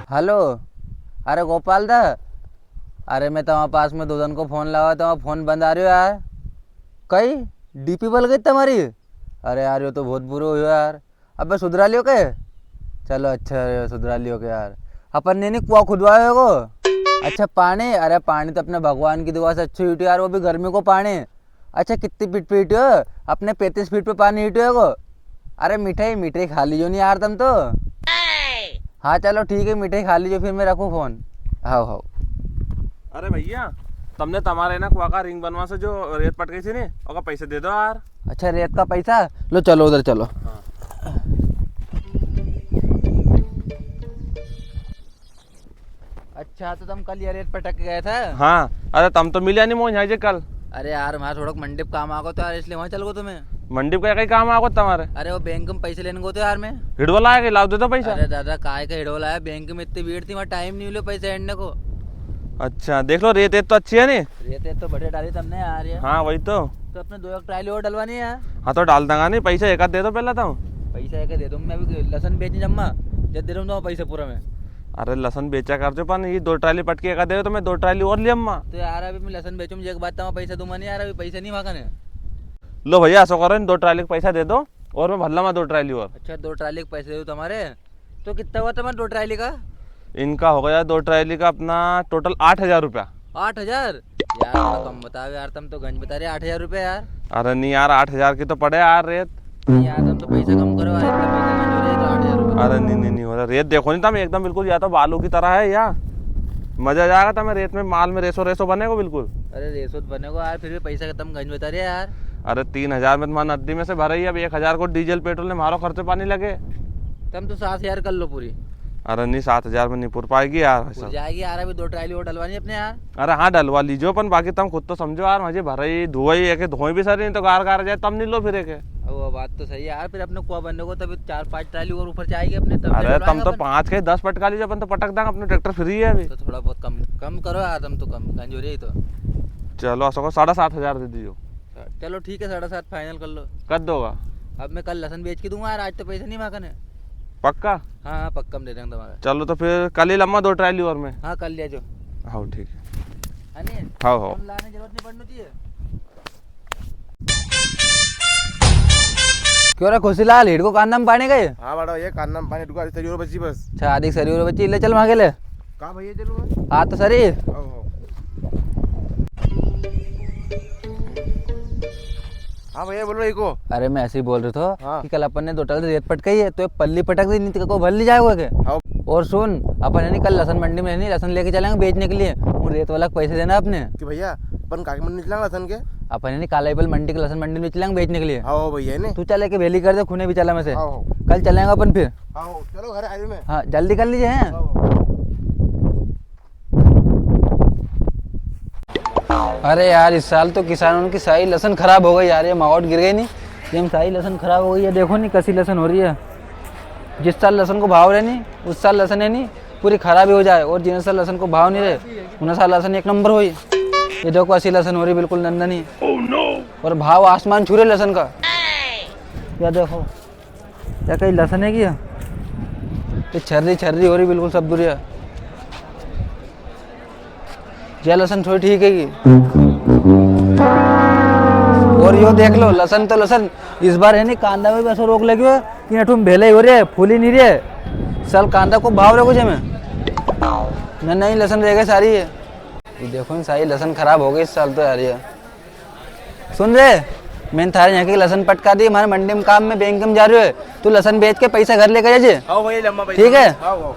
Hello. अरे गोपाल दा, अरे मैं तुम्हारे पास में 2 दिन को फ़ोन लगा, तुम्हारा फ़ोन बंद आ रही हो यार। कई डीपी बल गई तुम्हारी। अरे यार ये तो बहुत बुरे हो यार। अबे सुधरा लियो के। चलो अच्छा है, सुधरा लियो के यार। अपन ने नहीं कुआ खुदवाया को। अच्छा पानी, अरे पानी तो अपने भगवान की दुआ से अच्छी हिट यार, वो भी गर्मी को पानी। अच्छा कितनी फीट पे हिट हो? अपने 35 फीट पे पानी हिट को। अरे मिठाई मिठाई खा लीजिए नहीं यार तुम तो। हाँ चलो ठीक है, मिठाई खा लीजिए, फिर मैं रखूँ फ़ोन। हाँ हाँ। अरे भैया, तुमने तुम्हारे ना कुआ का रिंग बनवा से जो रेत पट गई थी नी, उसका पैसे दे दो यार। अच्छा रेत का पैसा लो, चलो उधर चलो। हाँ। अच्छा तो तुम कल ये रेत पटक के गए थे? हाँ, अरे तुम तो मिले नहीं मोहन यहाँ जे कल। अरे यार वहाँ थोड़ा मंडी पे काम आ गो तो यार, इसलिए वहाँ चल गो तुम्हें। मंडी का कहीं काम आगो तुम्हारे। अरे वो बैंक में पैसे लेने को तो यार मैं। हिडवला आएगा, लाभ दे दो पैसा। अरे दादा काय का हिडोल आया, बैंक में इतनी भीड़ थी, वहाँ टाइम नहीं मिलो पैसे एंडने को। अच्छा देख लो, रेत तो अच्छी है नी। रेत तो बढ़िया डाली तुमने यार ये। हाँ वही तो अपने 2 एक ट्राली और डलवानी है यार। हाँ तो डाल दूंगा नहीं, पैसा एक आध दे दो पहले तो। पैसा एक दे दूँ मैं, अभी लहसन बेचने जम्मा जब दे दूँ पैसे पूरा में। अरे लसन बेचा कर जो, पर ये 2 ट्राली पटके एक आध दे तो मैं 2 ट्राली और ले अम्मा। तो यार अभी मैं लहसन बेचूँ, मुझे एक बात तो पैसा दूंगा नहीं यार, अभी पैसे नहीं मांगने। लो भैया ऐसा करो, इन 2 ट्राली का पैसा दे दो और मैं भल्ला में 2 ट्राली और। अच्छा 2 ट्राली के पैसे दो तुम्हारे, तो कितना हुआ तुम्हारे 2 ट्राली का? इनका हो गया 2 ट्राली का अपना टोटल 8,000 रुपया। 8,000 यार, थोड़ा कम बताओ यार, तुम तो गंज बता रहे 8,000 रुपये यार। अरे नहीं यार, 8,000 की तो पड़े यार रेत। नहीं यार तुम तो पैसा कम करो यार, इतना पैसा मंजूर है तो 8,000 रुपये। अरे नहीं हो रहा, रेत देखो नहीं तुम एकदम बिल्कुल, या तो बालू की तरह है या मजा आ जाएगा तुम्हें रेत में, माल में रेसो रेसो बनेगा बिल्कुल। अरे रेसोत बने को यार, फिर भी पैसा का तुम गंज बता रहे यार। अरे 3,000 में तुम्हारा नदी में से भरा ही, अब 1,000 को डीजल पेट्रोल ने मारो खर्चे पानी लगे। तुम तो 7,000 कर लो पूरी। अरे नहीं 7,000 में नहीं पुर पाएगी यार हो ऐसा। जाएगी यार, अभी 2 ट्राली और डलवानी है अपने यार। अरे हाँ डलवा लीजिए, अपन बाकी तुम खुद तो समझो यार, मुझे भराई धोई एक धोई भी सर नहीं तो गार गार जाए तब नहीं लो फिर एक। वो बात तो सही है यार, फिर अपने कुआ बनने को तभी 4-5 ट्राली और ऊपर जाएगी अपने, तब अरे तुम तो 5 के 10 पटका लीजिए, अपन तो पटक देंगे, अपने ट्रैक्टर फ्री है अभी। तो थोड़ा बहुत कम कम करो यार, तुम तो कम गंज हो रही तो। चलो ऐसा 7,500 दे दीजिए। चलो ठीक है, 7.5 फाइनल कर लो। कर दोगा? अब मैं कल लहसन बेच के दूंगा यार, आज तो पैसे नहीं मांगने। पक्का? हाँ हाँ पक्का हम दे देंगे तुम्हारा। चलो तो फिर कल ही लम्मा 2 ट्राली और में। हाँ कर लिया जो। हाँ ठीक है। अनिल हाँ फोन लाने जरूरत नहीं पड़नी चाहिए। क्यों रे खुशीलाल, हिड को कांदा में पानी गए? हाँ बड़ा ये कान्ना में पानी डुका सरी और बच्ची बस। अच्छा आदि सरी और बच्ची ले चल मांगे ले। कहाँ भैया चलो बस। हाँ तो सरी। आओ आओ। हाँ भैया बोलो एक को। अरे मैं ऐसे ही बोल रहे थे हाँ। कि कल अपन ने 2 ट्राली रेत पटकाई है, तो ये पल्ली पटक दी नहीं को भर ली जाएगा के। हाँ और सुन, अपन है नहीं कल लहसन मंडी में नहीं लहसन लेके चलेंगे बेचने के लिए, वो रेत वाला को पैसे देना अपने। कि भैया अपन काके मंडी निकला लसन के। अपन है नहीं कालाईपल मंडी के लहसन मंडी में चलेंगे बेचने के लिए। आओ भैया ने। तू चले के भेली कर दे, खूने भी चला मैं से। आओ कल चलेंगे अपन फिर। आओ चलो घर आए में। हाँ जल्दी कर लीजिए हैं। आओ। अरे यार इस साल तो किसानों की सारी लहसन खराब हो गई यार, ये माहौल गिर गई नहीं, ये सारी लहसन खराब हो गई है। देखो नहीं कैसी लहसन हो रही है। जिस साल लहसन को भाव रहे नहीं उस साल लहसन है नहीं पूरी खराब ही हो जाए, और जिन साल लहसन को भाव नहीं रहे उन साल लहसन 1 नंबर हुई। ये देखो ऐसी लहसन हो रही बिल्कुल नंदनी। और भाव आसमान छू रहे लहसन का। या देखो क्या कहीं लहसन है क्या, ये छर्री हो रही बिल्कुल सब दुनिया। ये लहसन थोड़ी ठीक है की। और यो देख लो लहसन तो लहसन इस बार है नहीं कांदा में भी ऐसा रोक लगी है कि नठुम भेले हो रही है, फूली नहीं रही है। साल कांदा को भाव रखो में नहीं लहसन रह गए सारी है। ये देखो न सारी लहसन खराब हो गई इस साल तो यार। ये सुन रहे, मैंने थारे यहाँ की लहसन पटका दी, हमारे मंडी में काम में बैंक में जा रहे हो, तू लहसन बेच के पैसा घर लेकर जाइए। आओ भैया लम्बा पैसा। ठीक है। आओ आओ।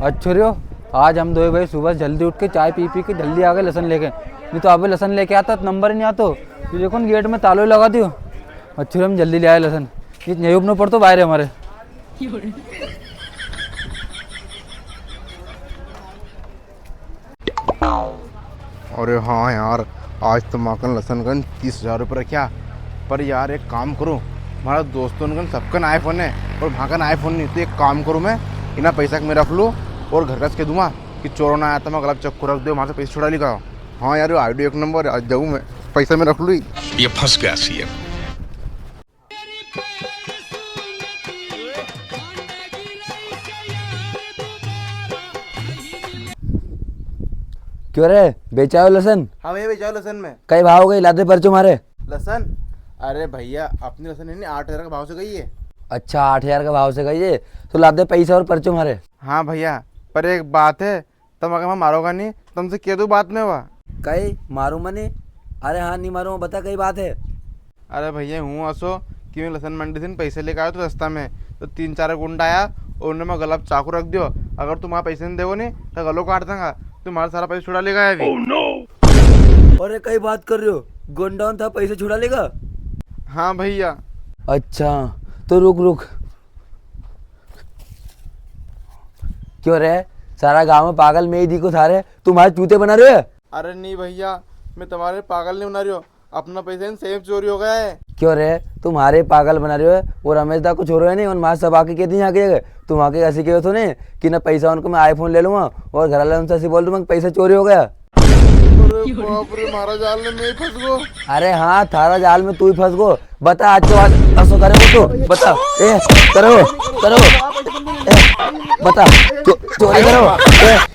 अच्छा रे, आज हम 2 भाई सुबह जल्दी उठ के चाय पी के जल्दी आ गए लहसन लेके, नहीं तो अभी लहसन लेके आता तो नंबर ही नहीं आता। तो देखो न गेट में तालो ही लगा दियो। अच्छा हम जल्दी ले आए लहसन, ये नहीं उपने पड़तो बाहर है हमारे। अरे हाँ यार, आज तो माकन लसन कन 30,000 रुपये रखा। पर यार एक काम करूँ, हमारा दोस्तों कन सबकन आईफोन है और भाकन आईफोन नहीं, तो एक काम करूँ मैं इना पैसा में रख लूँ और घर का के दूंगा कि चोरों ना आया तो मैं गलत चक्कू रख दो, वहाँ से पैसे छुड़ा लिखा। हाँ यार, आइडिया एक नंबर, आज जाऊँ मैं, पैसा में रख लूँ। ये फंस गया सीएम। क्यों रे बेचा हो लसन? हाँ भैया, बेचाओ लहसन में। कई भाव हो गई, लाते पर्चो मारे। लहसन? अरे भैया, अपनी लहसन है नहीं, 8,000 का भाव से गई है। अच्छा 8,000 का भाव से गई है तो लाते पैसा और पर्चो मारे। हाँ भैया, पर एक बात है, तुम अगर मैं मारोगा नहीं, तुमसे कह दूँ बात में हुआ। कई मारू मनी? अरे हाँ नहीं मारू, बता कई बात है। अरे भैया, हूँ असो कि मैं लहसन मंडी से पैसे लेकर आया तो रास्ता में तो 3-4 गुंडा आया और उन्होंने मैं गला पे चाकू रख दियो। अगर तुम वहाँ पैसे नहीं देवो नहीं तो गलों काट दूंगा, तुम्हारा सारा पैसा छुड़ा लेगा अभी। अरे कई बात कर रहे हो? गुंडाउन था, पैसे छुड़ा लेगा? हाँ भैया। अच्छा तो रुक रुक। क्यों रे, सारा गांव में पागल में ही दिखो सारे, तुम्हारे चूते बना रहे हो? अरे नहीं भैया, मैं तुम्हारे पागल नहीं बना रही हूँ, अपना पैसा सेफ चोरी हो गया है। क्यों रे, तुम्हारे पागल बना रहे हो? वो रमेश दा कुछ हो रहा है नहीं, उन माँ सब आके कहती आगे गए तुम आके ऐसे कहो तो नहीं कि ना पैसा उनको मैं आईफोन ले लूंगा और घर वाले उनसे ऐसे बोल दूंगा पैसा चोरी हो गया। अरे बाप रे, मारा जाल में मैं ही फंस गो। अरे हाँ, थारा जाल में तू ही फंस गो। बता आज के बाद ऐसा करे तो बता। ए करो करो, ए बता चोरी करो।